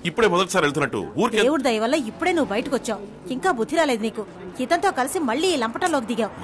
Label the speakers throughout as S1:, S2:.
S1: ఇప్పుడే మొదటిసారి వెళ్తున్నట్టు ఊరికే.
S2: దేవుడి దయ వల్ల ఇప్పుడే నువ్వు బయటకు వచ్చావు. ఇంకా బుద్ధి రాలేదు నీకు. ఇతనితో కలిసి మళ్ళీ ఈ లంపటంలోకి దిగావు.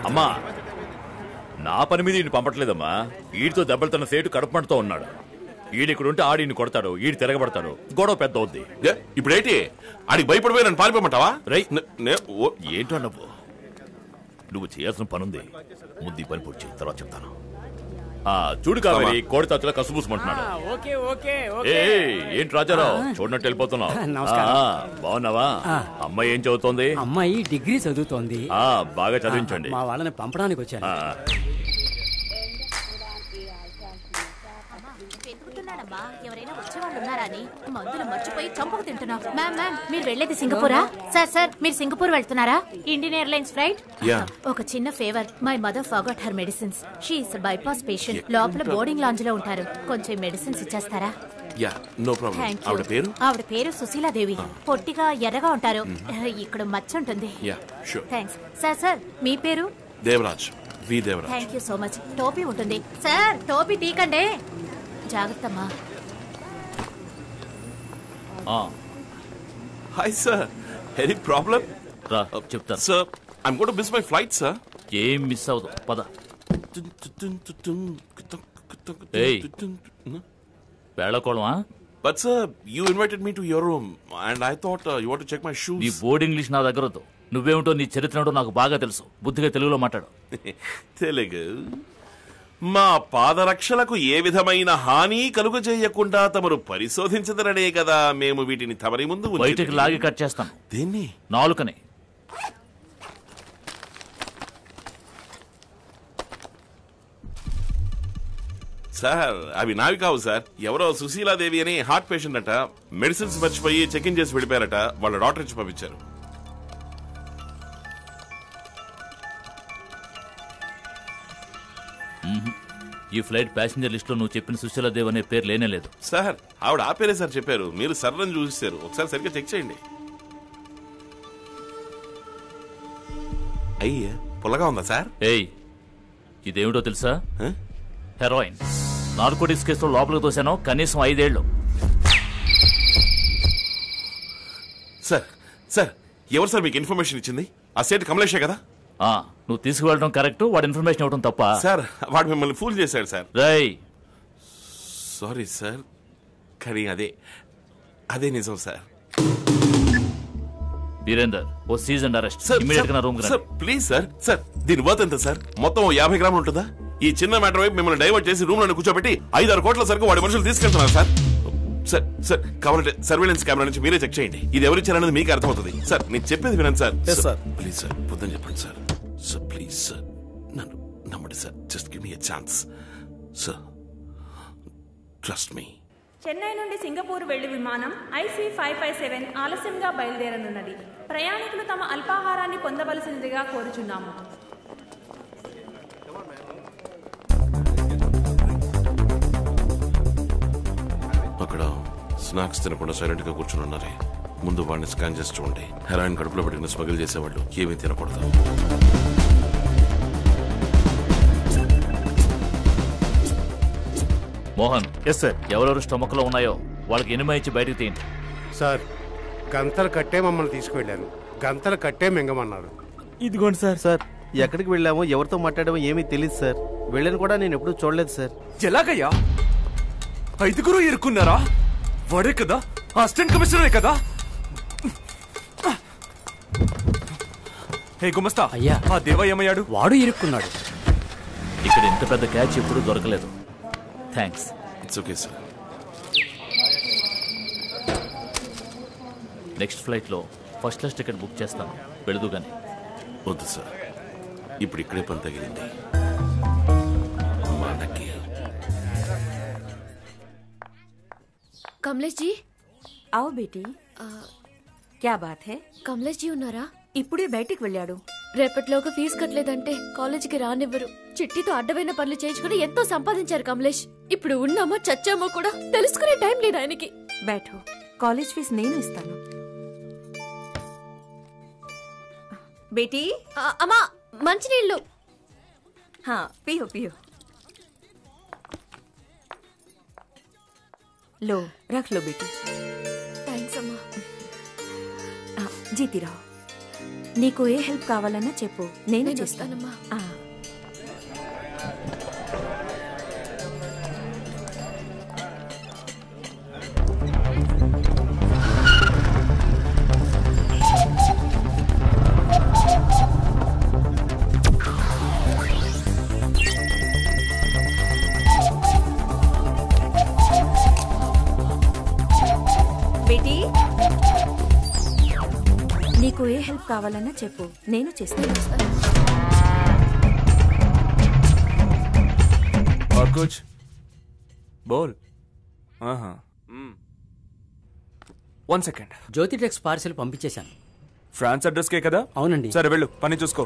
S3: అమ్మా, నా పని మీద ఈయన పంపట్లేదమ్మా. ఈడితో దెబ్బలుతున్న సేటు కడుపుమంటతో ఉన్నాడు. ఈడిక్కడుంటే ఆడిని కొడతాడు, ఈడి తిరగబడతాడు, గొడవ పెద్ద అవుద్ది.
S1: ఇప్పుడేంటి ఆడికి భయపడిపోయి నన్ను పారిపోమంటావా?
S3: ఏంటో నువ్వు చేయాల్సిన పనుంది. ముందు పని పూర్తి చేయి, తర్వాత చెప్తాను. చూడు కావేరి, కోడి తాతలా కసుబూసమంటున్నాడు. ఏంటి రాజారావు, చూడనట్టు వెళ్ళిపోతున్నావు? బాగున్నావా? అమ్మాయి ఏం చదువుతోంది?
S4: అమ్మాయి డిగ్రీ చదువుతోంది.
S3: బాగా చదివించండి.
S4: మా వాళ్ళని పంపడానికి వచ్చాను.
S5: ఎవరైనా వచ్చేవాళ్ళు ఉన్నారా అని మందులు మర్చిపోయి చంపకు తింటున్నావు. మ్యామ్ మ్యామ్, మీరు వెళ్లేది సింగపూరా? సార్ సార్, మీరు సింగపూర్ వెళ్తున్నారా? Indian airlines flight. ఒక చిన్న favour, my mother forgot her medicines. She is bypass patient. లోపల బోర్డింగ్ లాంజ్ లో ఉంటారు. కొంచెం మెడిసిన్స్ ఇచ్చేస్తారా? ఆవిడ పేరు సుశీలాదేవి. పొట్టిగా ఎర్రగా ఉంటారు. ఇక్కడ మచ్చ ఉంటుంది. థ్యాంక్స్. సార్ సార్, మీ పేరు?
S1: Devaraj.
S5: Thank you so much. టోపీ ఉంటుంది సార్, టోపీ తీకండి. జాగ్రత్తమ్మా.
S1: Hi sir, any problem?
S3: చెప్తాను
S1: sir. I'm going to miss my flight sir.
S3: ఏం మిస్ అవ్వదు, పద. వేళకోళమా?
S1: But sir, you invited me to your room and I thought you want to check my shoes.
S3: నీ board English నా దగ్గర వద్దు. నువ్వేమిటో, నీ చరిత్ర నాకు బాగా తెలుసు. బుద్ధిగా తెలుగులో మాట్లాడు.
S1: తెలుగు. మా పాదరక్షలకు ఏ విధమైన హాని కలుగజేయకుండా తమరు పరిశోధించదరనే కదా మేము వీటిని తమరి ముందు
S3: బయటకు లాగి కట్ చేస్తాను.
S1: దీన్ని
S3: నాలుకని.
S1: సార్, అవి నావి కావు సార్. ఎవరో సుశీలాదేవి అని హార్ట్ పేషెంట్ అట. మెడిసిన్స్ మర్చిపోయి చెక్ ఇన్ చేసి వెళ్ళిపోయారట. వాళ్ళ డాక్టర్ ఇచ్చి పంపించారు.
S3: ఈ ఫ్లైట్ ప్యాసింజర్ లిస్ట్ లో నువ్వు చెప్పిన సుశీలాదేవి అనే పేరు లేనేలేదు.
S1: సార్, ఆవిడ ఆ పేరే సార్ చెప్పారు. మీరు సర్రని చూసారు. ఒకసారి సరిగ్గా చెక్ చేయండి. అయ్యే, పుల్లగా ఉందా సార్?
S3: ఏయ్, ఇదేమిటో తెలుసా? హెరాయిన్. నార్కోటిక్స్ కేసులో లోపలికి తోసాను. కనీసం 5 ఏళ్లు.
S1: సార్ సార్, ఎవరు సార్ మీకు ఇన్ఫర్మేషన్ ఇచ్చింది? ఆ సేట్ కమలేషే కదా?
S3: నువ్వు తీసుకువెళ్ళడం కరెక్ట్, వాడు ఇన్ఫర్మేషన్ ఇవ్వడం తప్ప.
S1: సార్, వాడు మిమ్మల్ని ఫూల్ చేశాడు సార్. సారీ సార్, కానీ అదే నిజం సార్.
S3: వీరేందర్, ఓ సీజన్ అరెస్ట్. ఇమిడియట్ గా నా రూమ్ కి రండి.
S1: Please sir. సార్, దీని వర్త్ ఎంత సార్? మొత్తం 50 గ్రాములు ఉంటుందా? ఈ చిన్న మ్యాటర్ వైపు మిమ్మల్ని డైవర్ట్ చేసి రూమ్ లో కూర్చోబెట్టి 5-6 కోట్ల సరుకు వాడి మనుషులు తీసుకెళ్తున్నారు సార్. సార్ సార్, కావాలంటే సర్వేలెన్స్ కెమెరా నుంచి మీరే చెక్ చేయండి. ఇది ఎవరిచ్చారనేది మీకు అర్థమవుతుంది. సార్, నేను చెప్పేది వినండి సార్. ప్లీజ్ సార్, పొద్దున చెప్పండి సార్. సార్ ప్లీజ్ సార్, నన్ను నమ్మండి sir. Just give me a chance sir. Trust me.
S6: Chennai నుండి సింగపూర్ వెళ్లి విమానం IC557 ఆలస్యంగా బయలుదేరనున్నది. ప్రయాణికులు తమ అల్పాహారాన్ని పొందవలసినదిగా కోరుచున్నాము.
S1: అక్కడ స్నాక్స్ తినకుండా సైలెంట్ గా కూర్చుని ఉన్నారే. ముందు వాడిని స్కాన్ చేసి చూడండి. హెరాయిన్ కడుపులో పెట్టిన స్మగిల్ చేసేవాళ్ళు ఏమీ తినకూడదు.
S3: మోహన్. Yes sir. ఎవరెవరు స్టమక్ లో ఉన్నాయో వాళ్ళకి ఎనిమా ఇచ్చి బయటకు తీయండి.
S7: సార్, గంతలు కట్టే మమ్మల్ని తీసుకువెళ్ళాను. గంతలు కట్టే మింగమన్నారు.
S8: ఇదిగోండి సార్. సార్, ఎక్కడికి వెళ్ళామో ఎవరితో మాట్లాడామో ఏమీ తెలియదు సార్. వెళ్ళని కూడా నేను ఎప్పుడూ చూడలేదు సార్.
S9: ఎలాగయ్యా? 5 ఇరుక్కున్నారా? వాడే కదా, అసిస్టెంట్ కమిషనరే కదా? హే గుమస్తా.
S4: అయ్యా,
S9: ఆ దేవా ఏమయ్యాడు?
S4: వాడు ఇరుక్కున్నాడు.
S3: ఇక్కడ ఇంత పెద్ద క్యాచ్ ఎప్పుడు దొరకలేదు. Thanks.
S1: It's okay sir.
S3: Next flight లో ఫస్ట్ క్లాస్ టికెట్ బుక్ చేస్తాను. వెళదు గాని.
S1: వద్దు సార్, ఇప్పుడు ఇక్కడే పని తగిలింది మనకి.
S5: కమలేష్ జీ.
S2: आओ बेटी, क्या बात है?
S5: కమలేష్ జీ ఉన్నారా?
S2: ఇప్పుడే బయటికి వెళ్ళాడు.
S5: రేపటిలోగా ఫీజు కట్టలేదంటే కాలేజీకి రానివ్వరు. చిట్టితో అడ్డమైన పనులు చేయించుకుని ఎంతో సంపాదించారు కమలేష్. ఇప్పుడు ఉన్నామో చచ్చామో కూడా తెలుసుకునే టైం లేదు ఆయనకి.
S2: बैठो, కాలేజ్ ఫీజు నేను ఇస్తాను. బేటీ.
S5: అమ్మా, మంచినీళ్ళు.
S2: పియో పియో.
S10: लो रख लो बेटी।
S5: థ్యాంక్స్ అమ్మా.
S10: जीती रहो। నీకు ఏ హెల్ప్ కావాలన్నా చెప్పు, నేను చేస్తానమ్మా. బేటీ, నీకు ఏ హెల్ప్ కావాలన్నా చెప్పు, నేను చేస్తాను.
S9: और कुछ बोल. One second.
S4: Jyothi tex parcel పంపించేశాను.
S9: ఫ్రాన్స్ అడ్రస్ కే కదా?
S4: అవునండి.
S9: సరే వెళ్ళు, పని చూసుకో.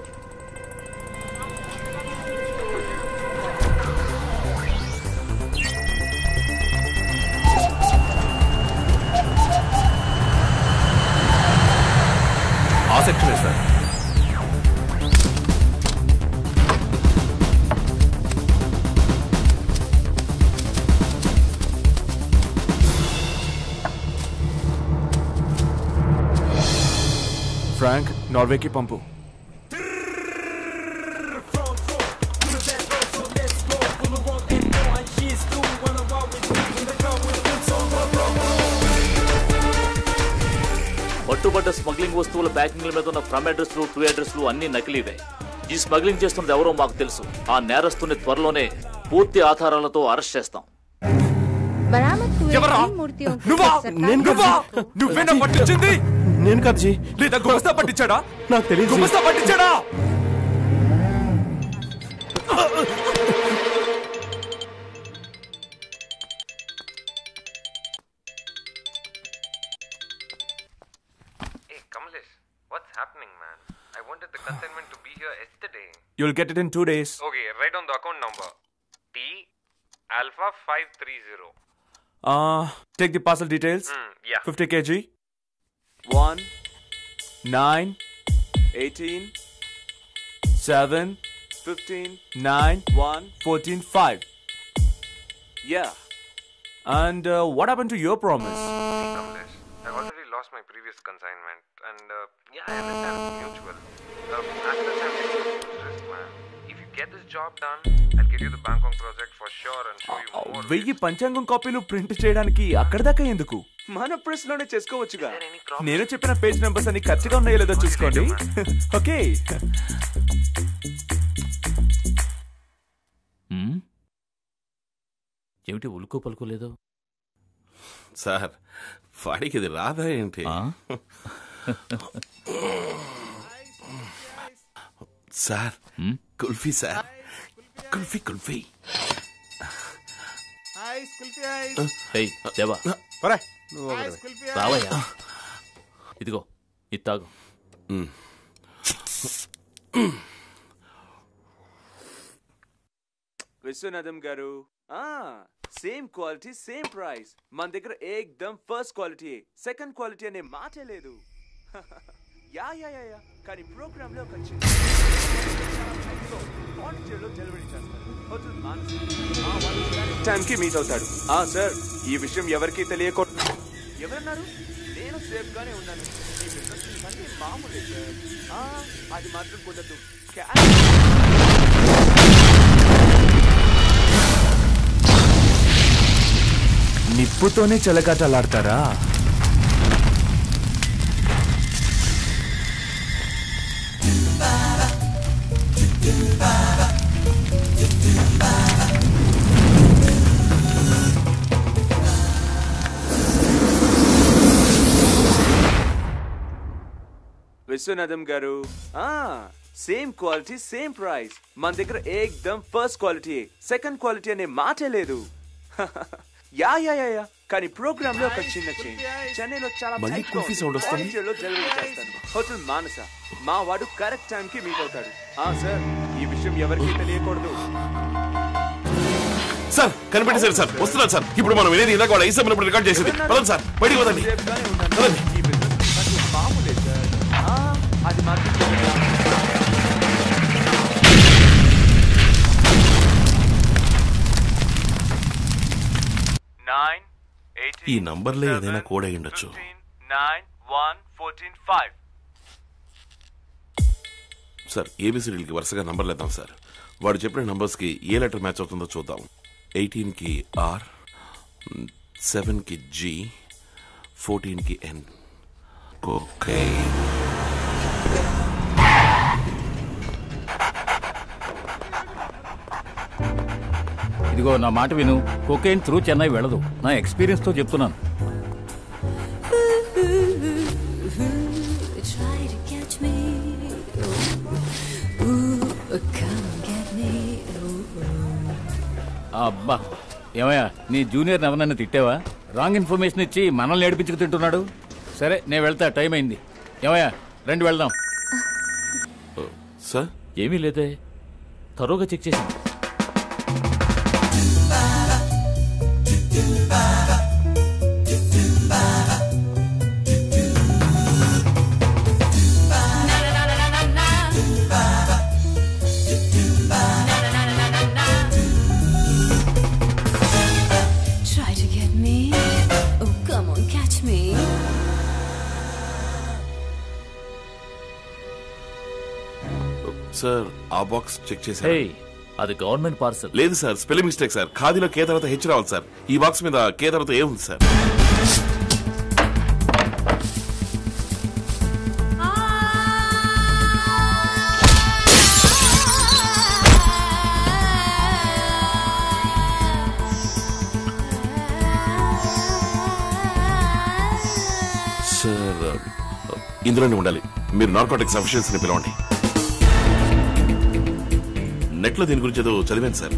S1: ఆ సెక్షనే సార్.
S9: ఫ్రాంక్, నార్వేకి పంపు.
S3: పట్టుబడ్డ స్మగ్లింగ్ వస్తువుల ప్యాకింగ్ల మీద ఉన్న ఫ్రమ్ అడ్రస్లు, టు అడ్రస్లు అన్ని నకిలీవే. ఈ స్మగ్లింగ్ చేస్తున్నది ఎవరో మాకు తెలుసు. ఆ నేరస్తుని త్వరలోనే పూర్తి ఆధారాలతో అరెస్ట్ చేస్తాం.
S9: నువ్వేనా పట్టించింది?
S1: నేను కాదు జీ.
S9: లేదా గుమస్తా పట్టించాడా?
S1: నాకు తెలియదు.
S9: గుమస్తా పట్టించాడా?
S11: What's happening, man? I wanted the consignment to be here yesterday.
S9: You'll get it in 2 days.
S11: Okay, write down the account number. T Alpha 530.
S9: Take the parcel details.
S11: Yeah.
S9: 50 kg. 1 9 18 7 15 9 1 14 5. Yeah. And what happened to your promise?
S11: Kamlesh, I already lost my previous consignment, and yeah, I understand it's mutual. After this, I'm taking huge risk, man. If you get this job done, I'll get you the Bangkok project for sure and show you more.
S9: 1000 పంచాంగం కాపీలు print చేయడానికి అక్కడ దాకా ఎందుకు? మన press లోనే చేసుకోవచ్చుగా. నేను చెప్పిన పేజ్ నెంబర్స్ అన్ని కరెక్ట్గా ఉన్నాయో లేదో చూసుకోండి. ఓకే.
S3: ఏమిటి ఉలుకు పలుకోలేదు
S1: సార్? వాడికి ఇది రాదా ఏంటి? Sir kulfi sir, kulfi kulfi.
S3: దేవా రావయ్యా, ఇదిగో ఇది తాగు.
S9: విశ్వనాథం గారు, సేమ్ క్వాలిటీ సేమ్ ప్రైస్. మన దగ్గర ఏకదమ్ ఫస్ట్ క్వాలిటీ, సెకండ్ క్వాలిటీ అనే మాటే లేదు. యా యా యా యా, కానీ ప్రోగ్రామ్ లో ఒక డెలివరీ చేస్తారు. హోటల్ మానస్ టైంకి మీట్ అవుతాడు. సార్, ఈ విషయం ఎవరికి తెలియకూడదు. ఎవరన్నారు? నేను సేఫ్ గానే ఉన్నాను. ఈ బిజినెస్ అన్ని మామూలే సార్. అది మాత్రం కుదరదు. నిప్పుతోనే చెలగాటలాడతారా? విశ్వనాథం గారు, సేమ్ క్వాలిటీ సేమ్ ప్రైస్. మన దగ్గర ఏకదమ్ ఫస్ట్ క్వాలిటీ, సెకండ్ క్వాలిటీ అనే మాటే లేదు. యా యా యా యా, కానీ ప్రోగ్రామ్ లో ఒక చిన్న చేంజ్. చెన్నైలో చాలా
S1: కుల్ఫీ సౌండ్ వస్తుంది.
S9: డెలివరీ చేస్తాను. హోటల్ మానస. మా వాడు కరెక్ట్ టైం కి మీట్ అవుతాడు. సార్, ఈ విషయం ఎవరికి తెలియకూడదు.
S1: సార్ కనిపెట్టేశారు సార్, వస్తున్నారు సార్. ఇప్పుడు మనం వినేది ఇందాక వాళ్ళ ఐసమ్ రికార్డ్ చేసేది. పదండి సార్, బయటికి పోదండి.
S9: మామూలే సార్. అది మాత్రం 9 18
S1: ఈ నంబర్లే ఏదైనా కోడ్ అయి ఉండొచ్చు.
S9: 91145.
S1: సార్ ఏబిసిడీలకి వరుసగా నంబర్లు ఇద్దాం సార్. వాడు చెప్పిన నంబర్స్ కి ఏ లెటర్ మ్యాచ్ అవుతుందో చూద్దాం. 18 కి ఆర్, 7 కి జి, 14 కి ఎన్. ఓకే
S12: ఇదిగో నా మాట విను, కొకైన్ త్రూ చెన్నై వెళ్ళదు. నా ఎక్స్పీరియన్స్ తో చెప్తున్నాను. అబ్బా ఏమయ్యా, నీ జూనియర్ ఎవరన్నా తిట్టావా? రాంగ్ ఇన్ఫర్మేషన్ ఇచ్చి మనల్ని ఏడిపించుకు తింటున్నాడు. సరే నేను వెళ్తా, టైం అయింది. ఏమయ్యా రండి వెళ్దాం.
S1: సార్
S3: ఏమీ లేదే, తరోగా చెక్ చేసి.
S1: సార్ ఆ బాక్స్ చెక్ చేశారు?
S3: అది గవర్నమెంట్ పార్సల్.
S1: లేదు సార్, స్పెల్లింగ్ మిస్టేక్ సార్. ఖాదీలో కే తర్వాత హెచ్ రావాలి సార్. ఈ బాక్స్ మీద కే తర్వాత ఏ ఉంది సార్. సార్ ఇందులోనే ఉండాలి. మీరు నార్కోటిక్స్ అఫీషియల్స్ ని పిలవండి. నెట్ లో దీని గురించి ఏదో చదివాను సార్.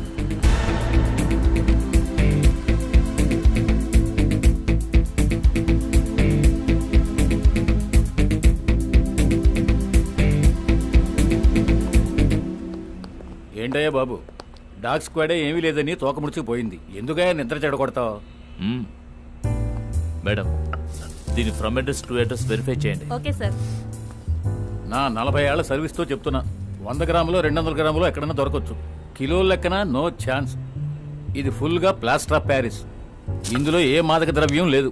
S12: ఏంటయ్యా బాబు, డాగ్ స్క్వాడే ఏమీ లేదని తోక ముడిచిపోయింది. ఎందుకయ్యా నిద్ర చెడగొడతావు?
S3: మేడం దీని from address to address verify చేయండి.
S6: Okay sir.
S12: నా 40 ఏళ్ల సర్వీస్ తో చెప్తున్నా, 100 గ్రాములో 200 గ్రాములో ఎక్కడైనా దొరకచ్చు. కిలో లెక్కన నో ఛాన్స్. ఇది ఫుల్ గా ప్లాస్టర్ ఆఫ్ ప్యారిస్. ఇందులో ఏ మాదక ద్రవ్యం లేదు.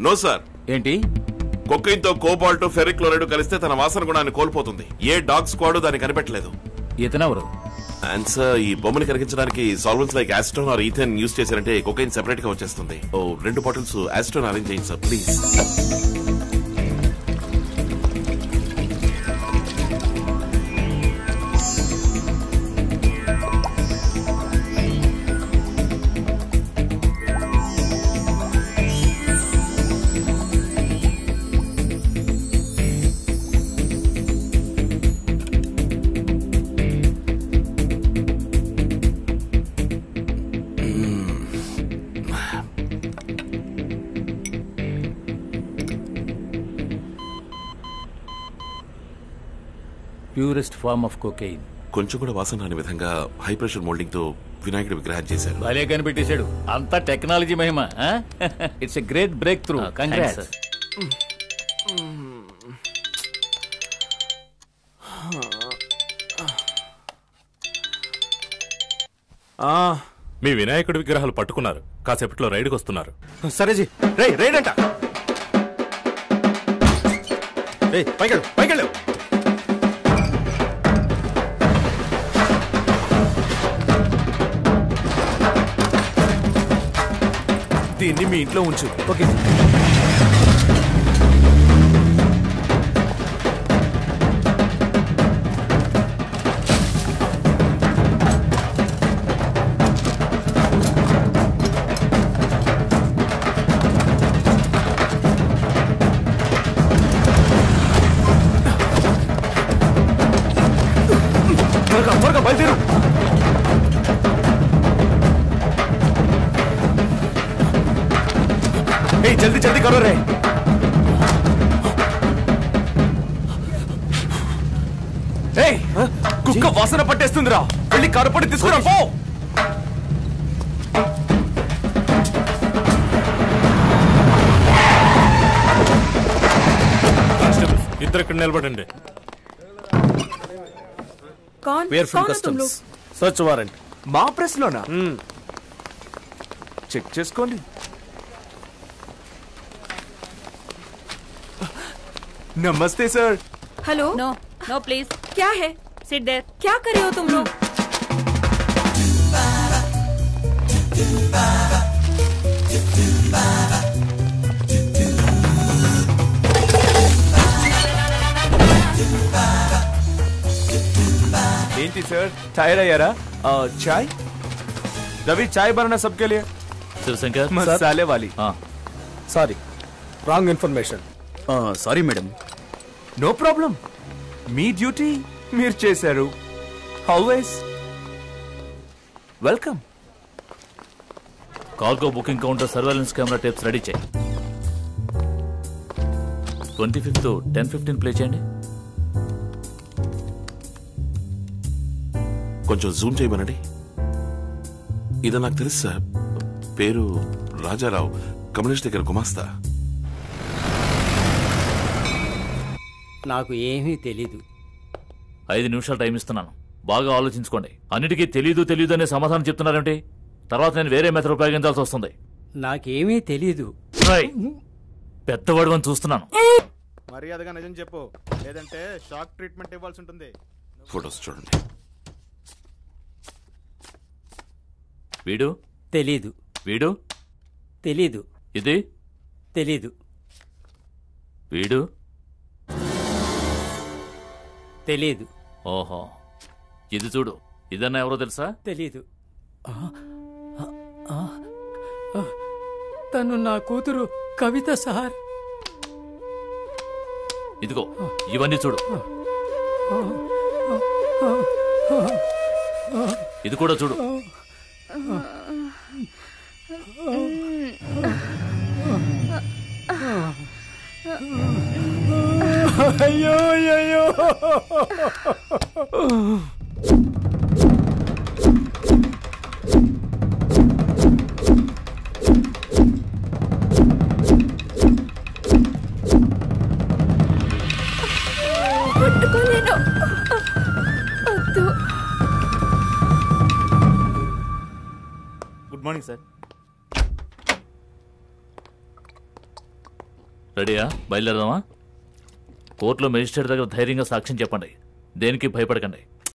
S1: No sir.
S12: ఏంటి?
S1: కొకైన్ తో కోబాల్ట్, ఫెరిక్ క్లోరైడ్ కలిస్తే తన వాసన గుణాన్ని కోల్పోతుంది. ఏ డాగ్ స్క్వాడ్ దాన్ని కనిపెట్టలేదు.
S12: ఇతనెవరు?
S1: అండ్ సార్, ఈ బొమ్మని కరిగించడానికి solvents like acetone or ethane use చేశారంటే కొకైన్ సెపరేట్ గా వచ్చేస్తుంది. 2 బాటిల్స్ యాసిటోన్ అరేంజ్ చేయండి sir please.
S12: Purest form of cocaine.
S1: కొంచెం కూడా వాసన రాని విధంగా హై ప్రెషర్ మోల్డింగ్ తో వినాయకుడి విగ్రహం చేశారు.
S12: భలే కనిపెట్టేశాడు. అంతా టెక్నాలజీ మహిమ. It's a great breakthrough. Congrats.
S13: మీ వినాయకుడి విగ్రహాలు పట్టుకున్నారు. కాసేపట్లో రైడ్కి వస్తున్నారు.
S8: సరేజీ, రైడ్ అంట. పైకెళ్ళు.
S9: దీన్ని మీ ఇంట్లో ఉంచు.
S8: ఓకే. త్వరగా బయలుదేరు. జల్దీ కరో రే.
S9: కుక్క వాసన పట్టేస్తుందిరా. వెళ్ళి కారపొడి తీసుకురా పో.
S13: ఇద్దరు ఇక్కడ నిలబడండి.
S8: సర్చ్ వారెంట్
S9: మా ప్రెస్ లోనా? చెక్ చేసుకోండి. नमस्ते sir.
S6: Hello. No no please. क्या है? Sit there. क्या कर रहे हो तुम लोग?
S9: ఏంటి సార్ టైర్ అయ్యారా? చాయ్ రవి, చాయ్ बनाना सबके लिए।
S3: శివశంకర్
S9: మసాలే వాली।
S14: Sorry, wrong information. Sorry madam.
S9: No problem, మీ డ్యూటీ మీరు చేశారు. Always welcome.
S3: Cargo booking counter surveillance camera tapes ready చేయి. 25th 10:15 ప్లే చేయండి.
S1: కొంచెం జూమ్ చేయమనండి. ఇది నాకు తెలుసు సార్, పేరు రాజారావు, కమ్యూనిస్ట్ దగ్గర గుమాస్తా.
S4: నాకు ఏమీ తెలీదు.
S3: 5 నిమిషాలు టైం ఇస్తున్నాను, బాగా ఆలోచించుకోండి. అన్నిటికీ తెలీదు అనే సమాధానం చెప్తున్నారంటే తర్వాత నేను వేరే మెథడ్ ఉపయోగించాల్సి వస్తుంది.
S4: నాకేమీ తెలీదు.
S3: పెద్దవాడు అని చూస్తున్నాను.
S14: మర్యాదగా నిజం చెప్పు, లేదంటే షాక్ ట్రీట్మెంట్ ఇవ్వాల్సి ఉంటుంది.
S1: ఫోటోస్ చూడండి.
S3: వీడు
S4: తెలీదు.
S3: వీడు
S4: తెలీదు.
S3: ఇది
S4: తెలీదు.
S3: వీడు
S4: తెలీదు.
S3: ఓహో, ఇది చూడు. ఇదన్నా ఎవరో తెలుసా?
S4: తెలీదు. తను నా కూతురు కవిత సార్.
S3: ఇదిగో ఇవన్నీ చూడు. ఇది కూడా చూడు.
S4: అయ్యో అయ్యో.
S6: పట్టుకోలేను. వద్దు.
S14: Good morning sir.
S3: రెడీయా? బయలుదేరదామా? కోర్టులో మెజిస్ట్రేట్ దగ్గర ధైర్యంగా సాక్ష్యం చెప్పండి. దేనికి భయపడకండి.